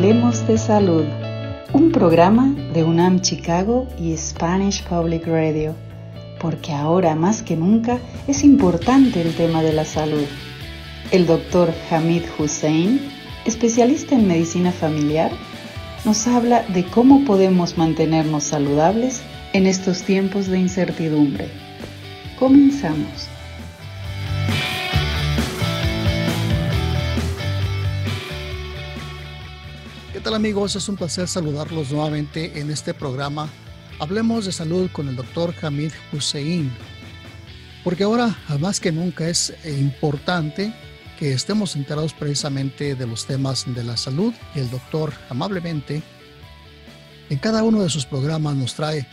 Hablemos de Salud, un programa de UNAM Chicago y Spanish Public Radio, porque ahora más que nunca es importante el tema de la salud. El doctor Hamid Hussein, especialista en medicina familiar, nos habla de cómo podemos mantenernos saludables en estos tiempos de incertidumbre. Comenzamos. ¿Qué tal, amigos? Es un placer saludarlos nuevamente en este programa. Hablemos de salud con el doctor Hamid Hussein, porque ahora más que nunca es importante que estemos enterados precisamente de los temas de la salud, y el doctor amablemente en cada uno de sus programas nos trae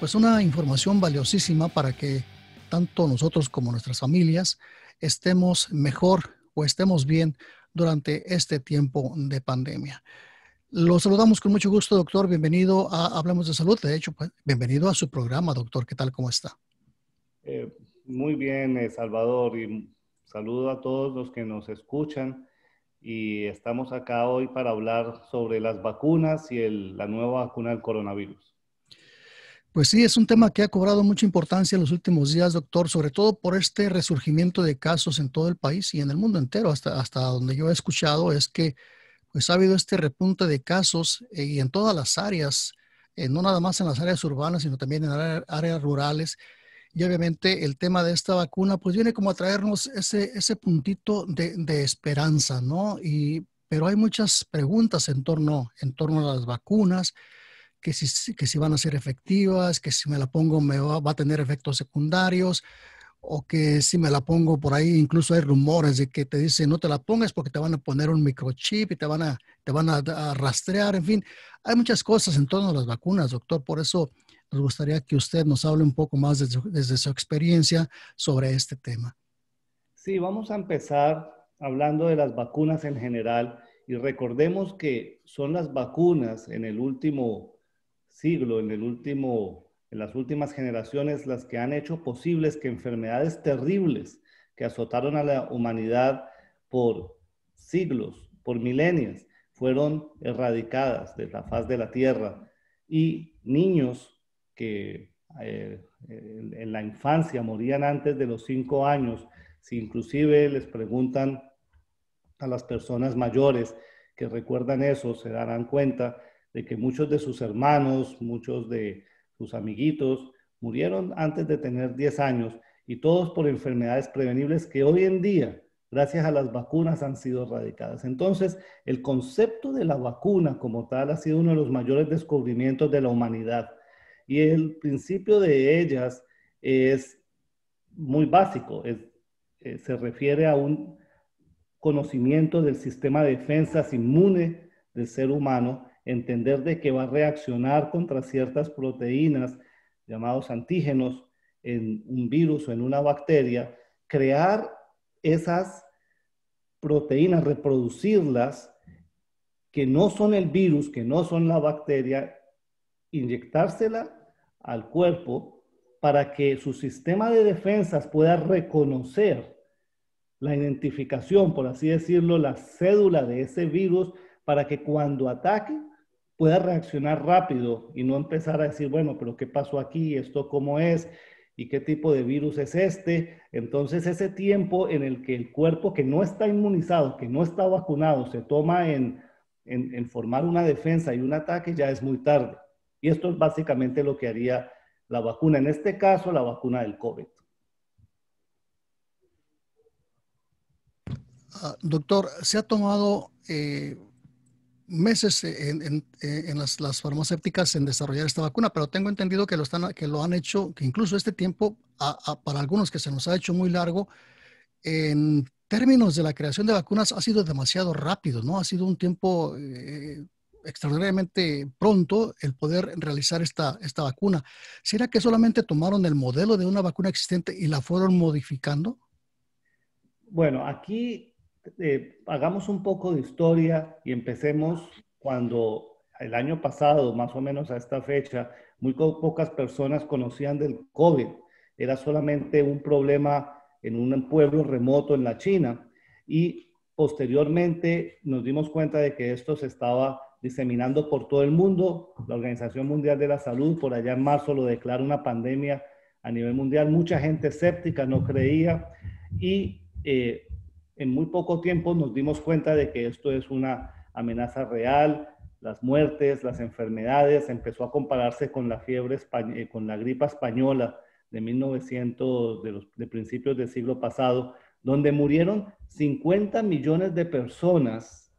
pues una información valiosísima para que tanto nosotros como nuestras familias estemos mejor o estemos bien durante este tiempo de pandemia. Lo saludamos con mucho gusto, doctor. Bienvenido a Hablemos de Salud. De hecho, pues, bienvenido a su programa, doctor. ¿Qué tal? ¿Cómo está? Muy bien, Salvador, y saludo a todos los que nos escuchan. Y estamos acá hoy para hablar sobre las vacunas y la nueva vacuna del coronavirus. Pues sí, es un tema que ha cobrado mucha importancia en los últimos días, doctor, sobre todo por este resurgimiento de casos en todo el país y en el mundo entero. Hasta donde yo he escuchado es que pues ha habido este repunte de casos y en todas las áreas, no nada más en las áreas urbanas, sino también en áreas rurales. Y obviamente el tema de esta vacuna pues viene como a traernos ese puntito de esperanza, ¿no? Pero hay muchas preguntas en torno a las vacunas, que si van a ser efectivas, que si me la pongo va a tener efectos secundarios, o que si me la pongo por ahí, incluso hay rumores de que te dicen no te la pongas porque te van a poner un microchip y te van a rastrear. En fin, hay muchas cosas en torno a las vacunas, doctor. Por eso nos gustaría que usted nos hable un poco más desde su experiencia sobre este tema. Sí, vamos a empezar hablando de las vacunas en general, y recordemos que son las vacunas en el último siglo, en las últimas generaciones, las que han hecho posibles que enfermedades terribles que azotaron a la humanidad por siglos, por milenios, fueron erradicadas de la faz de la tierra, y niños que en la infancia morían antes de los 5 años. Si inclusive les preguntan a las personas mayores que recuerdan eso, se darán cuenta de que muchos de sus hermanos, muchos de sus amiguitos murieron antes de tener 10 años, y todos por enfermedades prevenibles que hoy en día, gracias a las vacunas, han sido erradicadas. Entonces, el concepto de la vacuna como tal ha sido uno de los mayores descubrimientos de la humanidad, y el principio de ellas es muy básico, se refiere a un conocimiento del sistema de defensas inmune del ser humano, entender de que va a reaccionar contra ciertas proteínas llamados antígenos en un virus o en una bacteria, crear esas proteínas, reproducirlas, que no son el virus, que no son la bacteria, inyectársela al cuerpo para que su sistema de defensas pueda reconocer la identificación, por así decirlo, la cédula de ese virus, para que cuando ataque pueda reaccionar rápido y no empezar a decir, bueno, pero ¿qué pasó aquí? ¿Esto cómo es? ¿Y qué tipo de virus es este? Entonces ese tiempo en el que el cuerpo que no está inmunizado, que no está vacunado, se toma en formar una defensa y un ataque, ya es muy tarde. Y esto es básicamente lo que haría la vacuna, en este caso la vacuna del COVID. Doctor, se ha tomado meses en las farmacéuticas en desarrollar esta vacuna, pero tengo entendido que lo han hecho, que incluso este tiempo, para algunos que se nos ha hecho muy largo, en términos de la creación de vacunas ha sido demasiado rápido, ¿no? Ha sido un tiempo extraordinariamente pronto el poder realizar esta vacuna. ¿Será que solamente tomaron el modelo de una vacuna existente y la fueron modificando? Bueno, aquí hagamos un poco de historia y empecemos cuando el año pasado, más o menos a esta fecha, muy pocas personas conocían del COVID. Era solamente un problema en un pueblo remoto en la China, y posteriormente nos dimos cuenta de que esto se estaba diseminando por todo el mundo. La Organización Mundial de la Salud por allá en marzo lo declara una pandemia a nivel mundial. Mucha gente escéptica no creía y en muy poco tiempo nos dimos cuenta de que esto es una amenaza real. Las muertes, las enfermedades, empezó a compararse con la fiebre con la gripa española de 1900, de principios del siglo pasado, donde murieron 50 millones de personas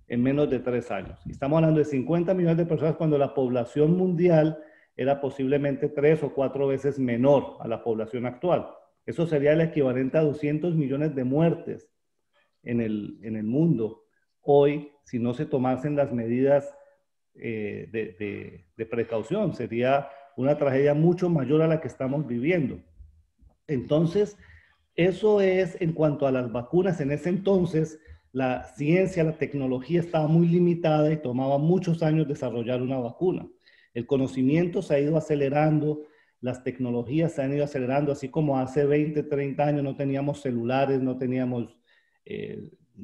en menos de 3 años. Y estamos hablando de 50 millones de personas cuando la población mundial era posiblemente 3 o 4 veces menor a la población actual. Eso sería el equivalente a 200 millones de muertes en el mundo hoy, si no se tomasen las medidas de precaución. Sería una tragedia mucho mayor a la que estamos viviendo. Entonces, eso es en cuanto a las vacunas. En ese entonces, la ciencia, la tecnología estaba muy limitada y tomaba muchos años desarrollar una vacuna. El conocimiento se ha ido acelerando, las tecnologías se han ido acelerando, así como hace 20, 30 años no teníamos celulares, no teníamos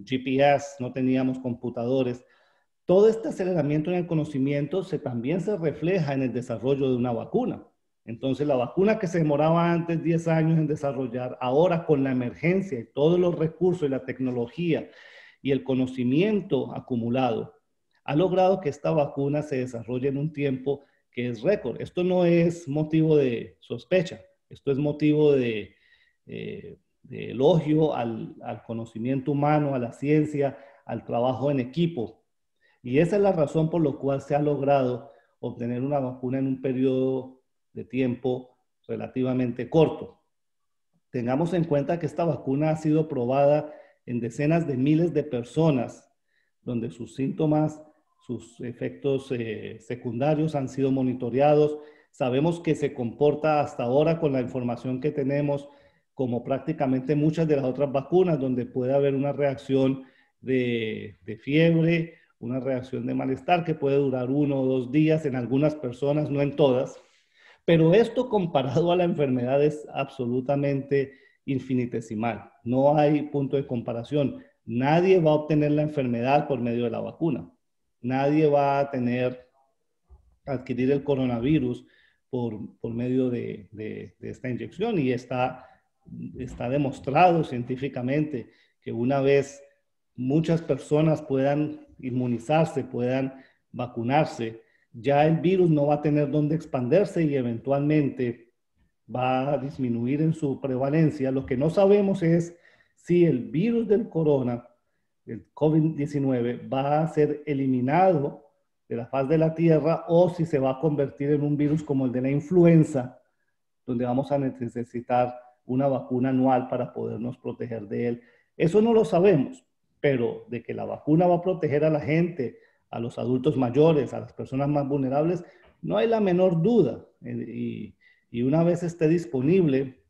GPS, no teníamos computadores. Todo este aceleramiento en el conocimiento también se refleja en el desarrollo de una vacuna. Entonces, la vacuna que se demoraba antes 10 años en desarrollar, ahora con la emergencia y todos los recursos y la tecnología y el conocimiento acumulado, ha logrado que esta vacuna se desarrolle en un tiempo que es récord. Esto no es motivo de sospecha, esto es motivo de elogio al conocimiento humano, a la ciencia, al trabajo en equipo. Y esa es la razón por la cual se ha logrado obtener una vacuna en un periodo de tiempo relativamente corto. Tengamos en cuenta que esta vacuna ha sido probada en decenas de miles de personas, donde sus síntomas, sus efectos secundarios han sido monitoreados. Sabemos que se comporta hasta ahora, con la información que tenemos, como prácticamente muchas de las otras vacunas, donde puede haber una reacción de fiebre, una reacción de malestar que puede durar 1 o 2 días en algunas personas, no en todas. Pero esto, comparado a la enfermedad, es absolutamente infinitesimal. No hay punto de comparación. Nadie va a obtener la enfermedad por medio de la vacuna. Nadie va a adquirir el coronavirus por medio de esta inyección, y está demostrado científicamente que una vez muchas personas puedan inmunizarse, puedan vacunarse, ya el virus no va a tener dónde expandirse y eventualmente va a disminuir en su prevalencia. Lo que no sabemos es si el virus del corona, el COVID-19, va a ser eliminado de la faz de la Tierra o si se va a convertir en un virus como el de la influenza, donde vamos a necesitar una vacuna anual para podernos proteger de él. Eso no lo sabemos, pero de que la vacuna va a proteger a la gente, a los adultos mayores, a las personas más vulnerables, no hay la menor duda. Y una vez esté disponible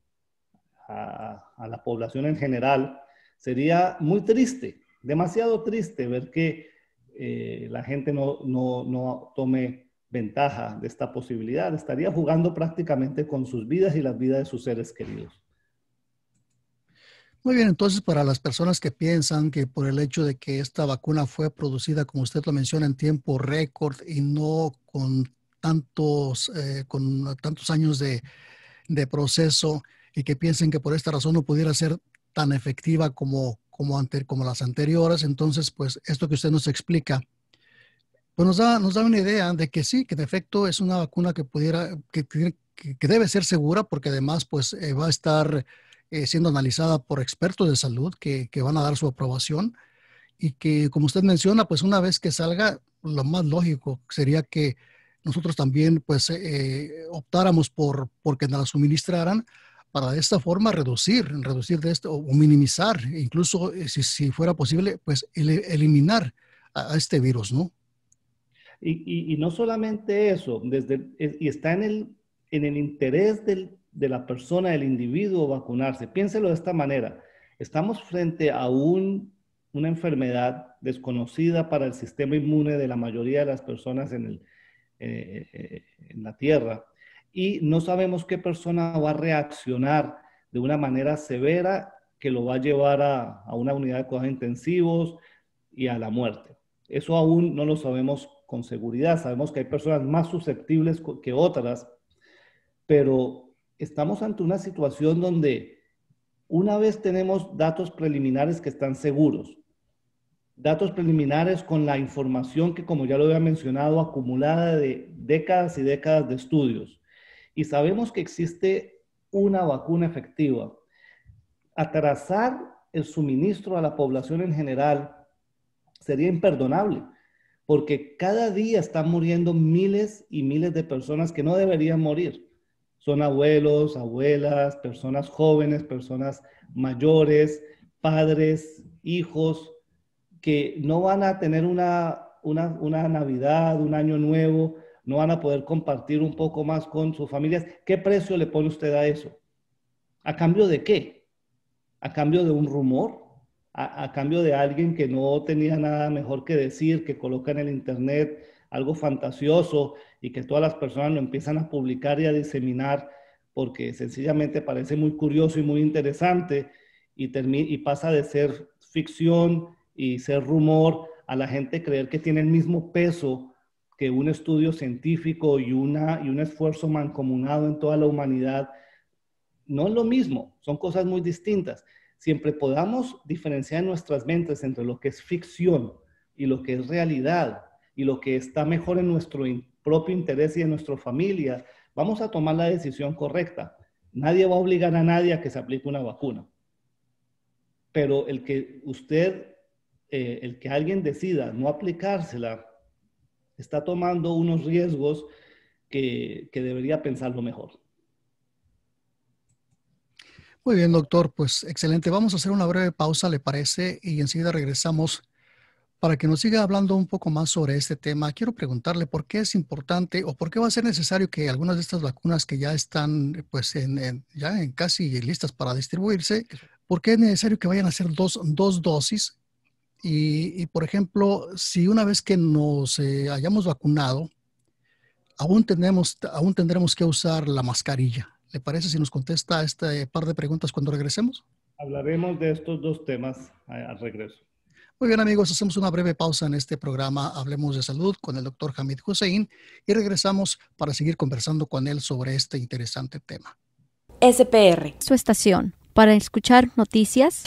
a la población en general, sería muy triste, demasiado triste ver que la gente no tome ventaja de esta posibilidad. Estaría jugando prácticamente con sus vidas y las vidas de sus seres queridos. Muy bien, entonces para las personas que piensan que por el hecho de que esta vacuna fue producida, como usted lo menciona, en tiempo récord y no con tantos años de proceso, y que piensen que por esta razón no pudiera ser tan efectiva como las anteriores, entonces pues esto que usted nos explica, pues nos da una idea de que sí, que en efecto es una vacuna que debe ser segura, porque además pues va a estar siendo analizada por expertos de salud que van a dar su aprobación, y que, como usted menciona, pues una vez que salga, lo más lógico sería que nosotros también pues optáramos porque nos la suministraran, para de esta forma reducir de esto o minimizar, incluso si fuera posible, pues eliminar a este virus, ¿no? Y no solamente eso, y está en el interés de la persona, del individuo, vacunarse. Piénselo de esta manera. Estamos frente a una enfermedad desconocida para el sistema inmune de la mayoría de las personas en la Tierra, y no sabemos qué persona va a reaccionar de una manera severa que lo va a llevar a una unidad de cuidados intensivos y a la muerte. Eso aún no lo sabemos con seguridad. Sabemos que hay personas más susceptibles que otras, pero estamos ante una situación donde una vez tenemos datos preliminares que están seguros, datos preliminares con la información que, como ya lo había mencionado, acumulada de décadas y décadas de estudios, y sabemos que existe una vacuna efectiva, atrasar el suministro a la población en general sería imperdonable, porque cada día están muriendo miles y miles de personas que no deberían morir. Son abuelos, abuelas, personas jóvenes, personas mayores, padres, hijos, que no van a tener una Navidad, un año nuevo, no van a poder compartir un poco más con sus familias. ¿Qué precio le pone usted a eso? ¿A cambio de qué? ¿A cambio de un rumor? ¿A cambio de alguien que no tenía nada mejor que decir, que coloca en el internet algo fantasioso y que todas las personas lo empiezan a publicar y a diseminar porque sencillamente parece muy curioso y muy interesante y pasa de ser ficción y ser rumor a la gente creer que tiene el mismo peso que un estudio científico y un esfuerzo mancomunado en toda la humanidad? No es lo mismo, son cosas muy distintas. Siempre podamos diferenciar en nuestras mentes entre lo que es ficción y lo que es realidad y lo que está mejor en nuestro propio interés y en nuestra familia, vamos a tomar la decisión correcta. Nadie va a obligar a nadie a que se aplique una vacuna. Pero el que alguien decida no aplicársela, está tomando unos riesgos que debería pensarlo mejor. Muy bien, doctor, pues excelente. Vamos a hacer una breve pausa, ¿le parece? Y enseguida regresamos para que nos siga hablando un poco más sobre este tema. Quiero preguntarle por qué es importante o por qué va a ser necesario que algunas de estas vacunas que ya están pues ya en casi listas para distribuirse, por qué es necesario que vayan a hacer dos dosis. Y, por ejemplo, si una vez que nos hayamos vacunado, aún tendremos que usar la mascarilla. ¿Le parece si nos contesta este par de preguntas cuando regresemos? Hablaremos de estos dos temas al regreso. Muy bien, amigos, hacemos una breve pausa en este programa Hablemos de Salud con el doctor Hamid Hussein y regresamos para seguir conversando con él sobre este interesante tema. SPR, su estación, para escuchar noticias,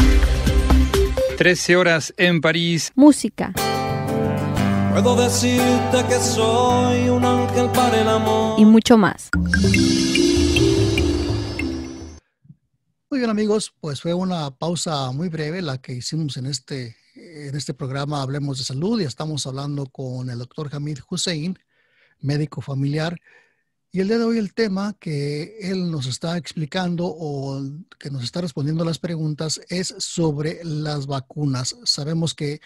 13 horas en París, música, puedo decirte que soy un ángel para el amor y mucho más. Muy bien, amigos, pues fue una pausa muy breve la que hicimos en este programa Hablemos de Salud y estamos hablando con el doctor Hamid Hussein, médico familiar. Y el día de hoy el tema que él nos está explicando o que nos está respondiendo a las preguntas es sobre las vacunas. Sabemos que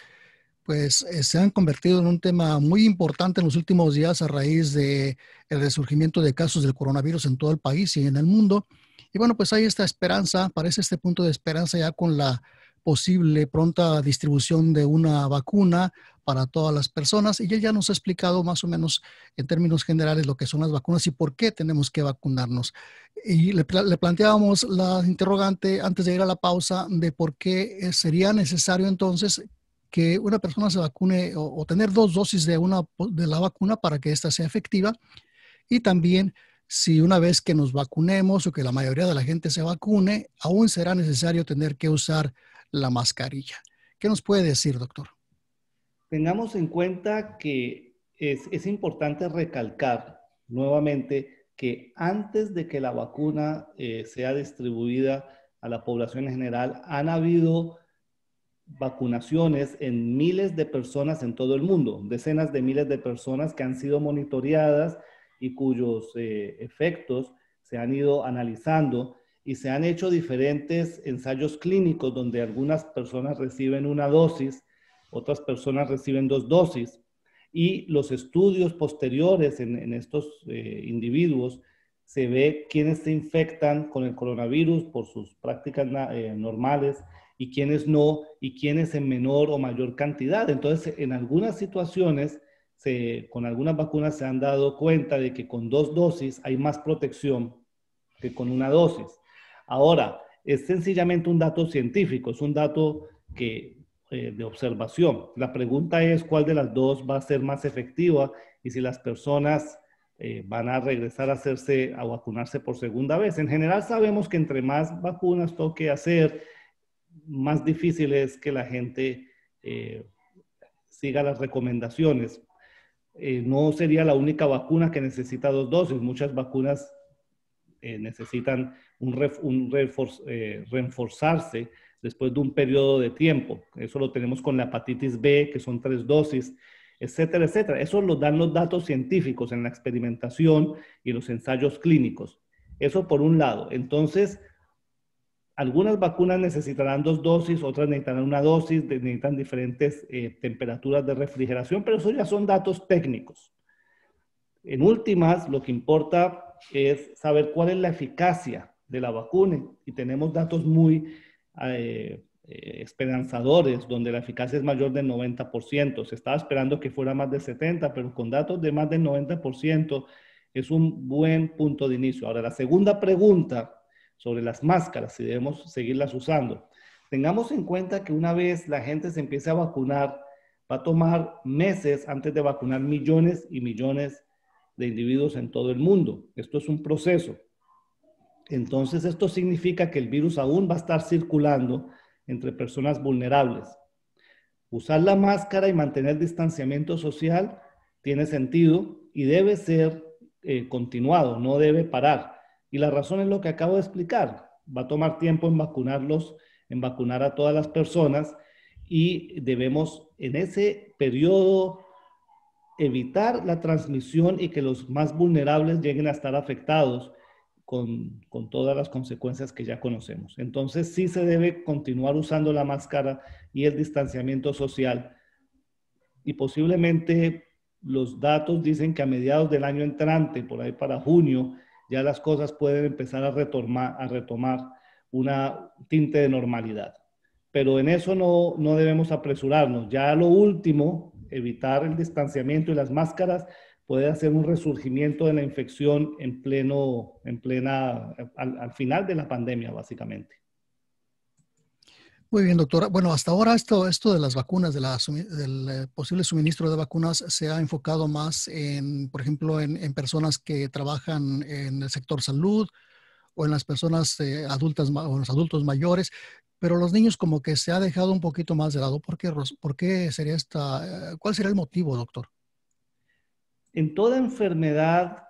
pues se han convertido en un tema muy importante en los últimos días a raíz del resurgimiento de casos del coronavirus en todo el país y en el mundo. Y bueno, pues hay esta esperanza, parece este punto de esperanza ya con la posible pronta distribución de una vacuna para todas las personas. Y él ya nos ha explicado más o menos en términos generales lo que son las vacunas y por qué tenemos que vacunarnos. Y le planteábamos la interrogante antes de ir a la pausa de por qué sería necesario entonces que una persona se vacune o tener dos dosis de la vacuna para que ésta sea efectiva. Y también si una vez que nos vacunemos o que la mayoría de la gente se vacune, aún será necesario tener que usar la mascarilla. ¿Qué nos puede decir, doctor? Tengamos en cuenta que es importante recalcar nuevamente que antes de que la vacuna sea distribuida a la población en general, han habido vacunaciones en miles de personas en todo el mundo, decenas de miles de personas que han sido monitoreadas y cuyos efectos se han ido analizando y se han hecho diferentes ensayos clínicos donde algunas personas reciben una dosis, otras personas reciben 2 dosis y los estudios posteriores en estos individuos se ve quiénes se infectan con el coronavirus por sus prácticas normales y quiénes no, y quiénes en menor o mayor cantidad. Entonces, en algunas situaciones, con algunas vacunas se han dado cuenta de que con 2 dosis hay más protección que con una dosis. Ahora, es sencillamente un dato científico, es un dato que de observación. La pregunta es cuál de las dos va a ser más efectiva y si las personas van a regresar a vacunarse por segunda vez. En general sabemos que entre más vacunas toque hacer, más difícil es que la gente siga las recomendaciones. No sería la única vacuna que necesita 2 dosis. Muchas vacunas necesitan reforzarse después de un periodo de tiempo. Eso lo tenemos con la hepatitis B, que son 3 dosis, etcétera, etcétera. Eso lo dan los datos científicos en la experimentación y los ensayos clínicos. Eso por un lado. Entonces, algunas vacunas necesitarán 2 dosis, otras necesitarán 1 dosis, necesitan diferentes temperaturas de refrigeración, pero eso ya son datos técnicos. En últimas, lo que importa es saber cuál es la eficacia de la vacuna y tenemos datos muy esperanzadores, donde la eficacia es mayor del 90%. Se estaba esperando que fuera más del 70%, pero con datos de más del 90% es un buen punto de inicio. Ahora, la segunda pregunta sobre las máscaras, si debemos seguirlas usando. Tengamos en cuenta que una vez la gente se empiece a vacunar, va a tomar meses antes de vacunar millones y millones de individuos en todo el mundo. Esto es un proceso. Entonces, esto significa que el virus aún va a estar circulando entre personas vulnerables. Usar la máscara y mantener distanciamiento social tiene sentido y debe ser continuado, no debe parar. Y la razón es lo que acabo de explicar. Va a tomar tiempo en vacunar a todas las personas y debemos en ese periodo evitar la transmisión y que los más vulnerables lleguen a estar afectados con todas las consecuencias que ya conocemos. Entonces sí se debe continuar usando la máscara y el distanciamiento social y posiblemente los datos dicen que a mediados del año entrante, por ahí para junio, ya las cosas pueden empezar a retomar una tinte de normalidad. Pero en eso no debemos apresurarnos. Ya lo último, evitar el distanciamiento y las máscaras puede hacer un resurgimiento de la infección al final de la pandemia, básicamente. Muy bien, doctora. Bueno, hasta ahora esto de las vacunas, del posible suministro de vacunas se ha enfocado más en, por ejemplo, en personas que trabajan en el sector salud o en las personas adultas o en los adultos mayores, pero los niños como que se ha dejado un poquito más de lado. ¿Por qué sería cuál sería el motivo, doctor? En toda enfermedad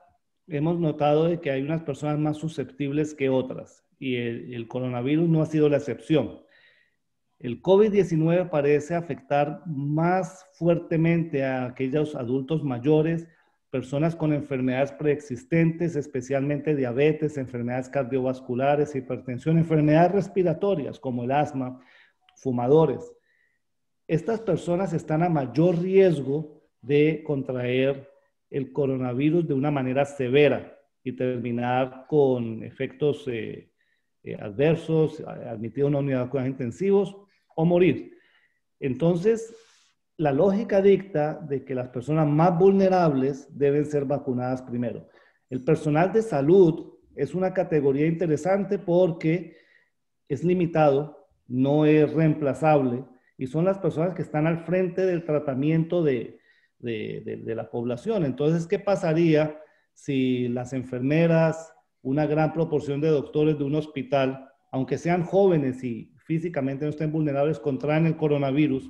hemos notado de que hay unas personas más susceptibles que otras y el coronavirus no ha sido la excepción. El COVID-19 parece afectar más fuertemente a aquellos adultos mayores, personas con enfermedades preexistentes, especialmente diabetes, enfermedades cardiovasculares, hipertensión, enfermedades respiratorias como el asma, fumadores. Estas personas están a mayor riesgo de contraer el coronavirus de una manera severa y terminar con efectos adversos, admitidos en una unidad de cuidados intensivos o morir. Entonces, la lógica dicta de que las personas más vulnerables deben ser vacunadas primero. El personal de salud es una categoría interesante porque es limitado, no es reemplazable y son las personas que están al frente del tratamiento de la población. Entonces, ¿qué pasaría si las enfermeras, una gran proporción de doctores de un hospital, aunque sean jóvenes y físicamente no estén vulnerables, contraen el coronavirus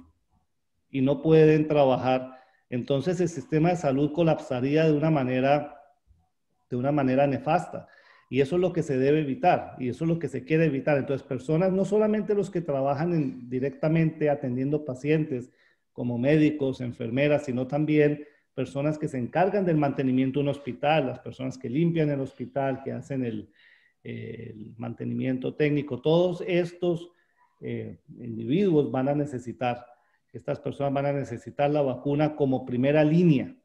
y no pueden trabajar? Entonces el sistema de salud colapsaría de una manera nefasta. Y eso es lo que se debe evitar y eso es lo que se quiere evitar. Entonces personas, no solamente los que trabajan directamente atendiendo pacientes como médicos, enfermeras, sino también personas que se encargan del mantenimiento de un hospital, las personas que limpian el hospital, que hacen el mantenimiento técnico. Todos estos individuos estas personas van a necesitar la vacuna como primera línea.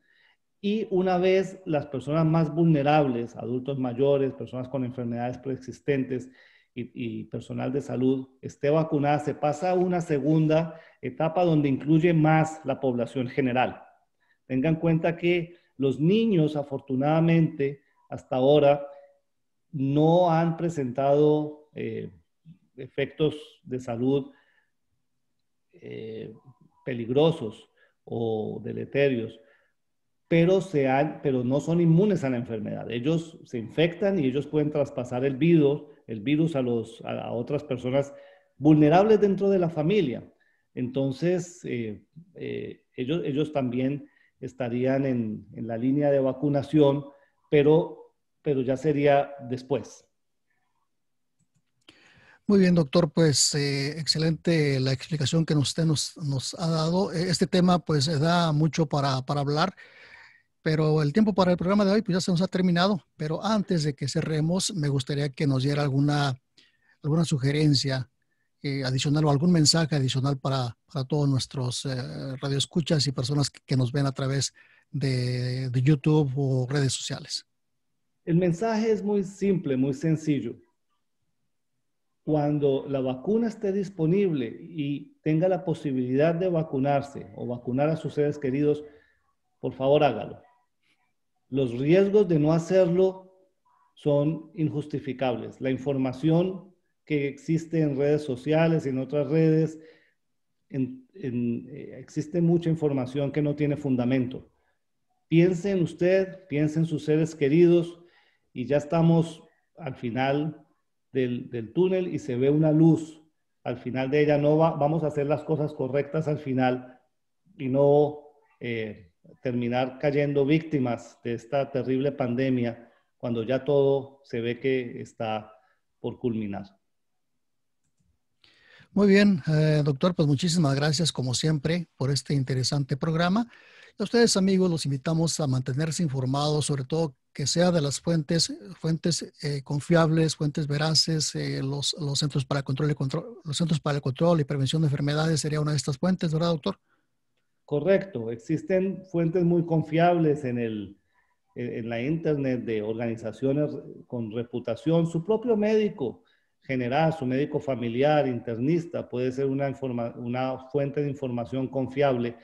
Y una vez las personas más vulnerables, adultos mayores, personas con enfermedades preexistentes y personal de salud esté vacunada, se pasa a una segunda etapa donde incluye más la población general. Tengan en cuenta que los niños, afortunadamente, hasta ahora no han presentado efectos de salud peligrosos o deleterios, pero no son inmunes a la enfermedad. Ellos se infectan y ellos pueden traspasar el virus a otras personas vulnerables dentro de la familia. Entonces, ellos también estarían en la línea de vacunación, pero ya sería después. Muy bien, doctor, pues excelente la explicación que usted nos ha dado. Este tema pues da mucho para hablar, pero el tiempo para el programa de hoy pues ya se nos ha terminado. Pero antes de que cerremos, me gustaría que nos diera alguna sugerencia adicional o algún mensaje adicional para todos nuestros radioescuchas y personas que nos ven a través de YouTube o redes sociales. El mensaje es muy simple, muy sencillo. Cuando la vacuna esté disponible y tenga la posibilidad de vacunarse o vacunar a sus seres queridos, por favor hágalo. Los riesgos de no hacerlo son injustificables. La información que existe en redes sociales y en otras redes, existe mucha información que no tiene fundamento. Piense en usted, piense en sus seres queridos y ya estamos al final del túnel y se ve una luz al final de ella. Vamos a hacer las cosas correctas al final y no terminar cayendo víctimas de esta terrible pandemia cuando ya todo se ve que está por culminar. Muy bien, doctor, pues muchísimas gracias como siempre por este interesante programa. A ustedes, amigos, los invitamos a mantenerse informados, sobre todo que sea de las fuentes confiables, fuentes veraces. Los Centros para el Control y Prevención de Enfermedades sería una de estas fuentes, ¿verdad, doctor? Correcto. Existen fuentes muy confiables en la internet de organizaciones con reputación. Su propio médico general, su médico familiar, internista, puede ser una fuente de información confiable.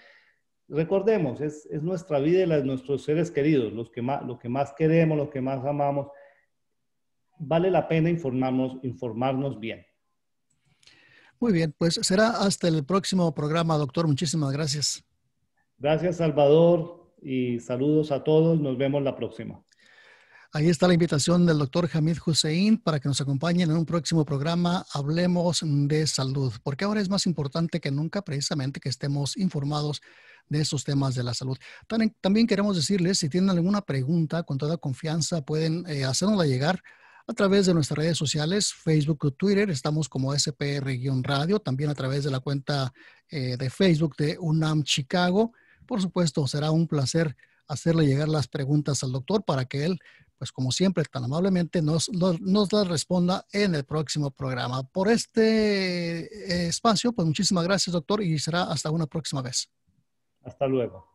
Recordemos, es nuestra vida y la de nuestros seres queridos, lo que más queremos, lo que más amamos. Vale la pena informarnos bien. Muy bien, pues será hasta el próximo programa, doctor. Muchísimas gracias. Gracias, Salvador, y saludos a todos. Nos vemos la próxima. Ahí está la invitación del doctor Hamid Hussein para que nos acompañen en un próximo programa. Hablemos de salud, porque ahora es más importante que nunca precisamente que estemos informados de estos temas de la salud. También queremos decirles, si tienen alguna pregunta, con toda confianza pueden hacérnosla llegar a través de nuestras redes sociales, Facebook o Twitter. Estamos como SPR-Radio, también a través de la cuenta de Facebook de UNAM Chicago. Por supuesto, será un placer hacerle llegar las preguntas al doctor para que él, pues como siempre, tan amablemente nos las responda en el próximo programa. Por este espacio, pues muchísimas gracias, doctor, y será hasta una próxima vez. Hasta luego.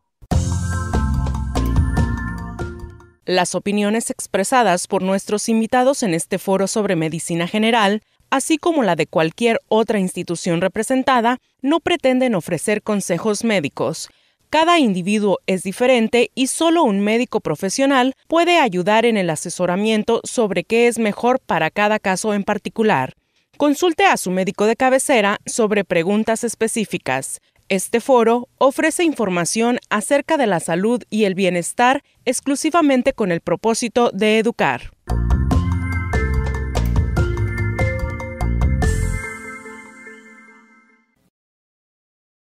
Las opiniones expresadas por nuestros invitados en este foro sobre medicina general, así como la de cualquier otra institución representada, no pretenden ofrecer consejos médicos. Cada individuo es diferente y solo un médico profesional puede ayudar en el asesoramiento sobre qué es mejor para cada caso en particular. Consulte a su médico de cabecera sobre preguntas específicas. Este foro ofrece información acerca de la salud y el bienestar exclusivamente con el propósito de educar.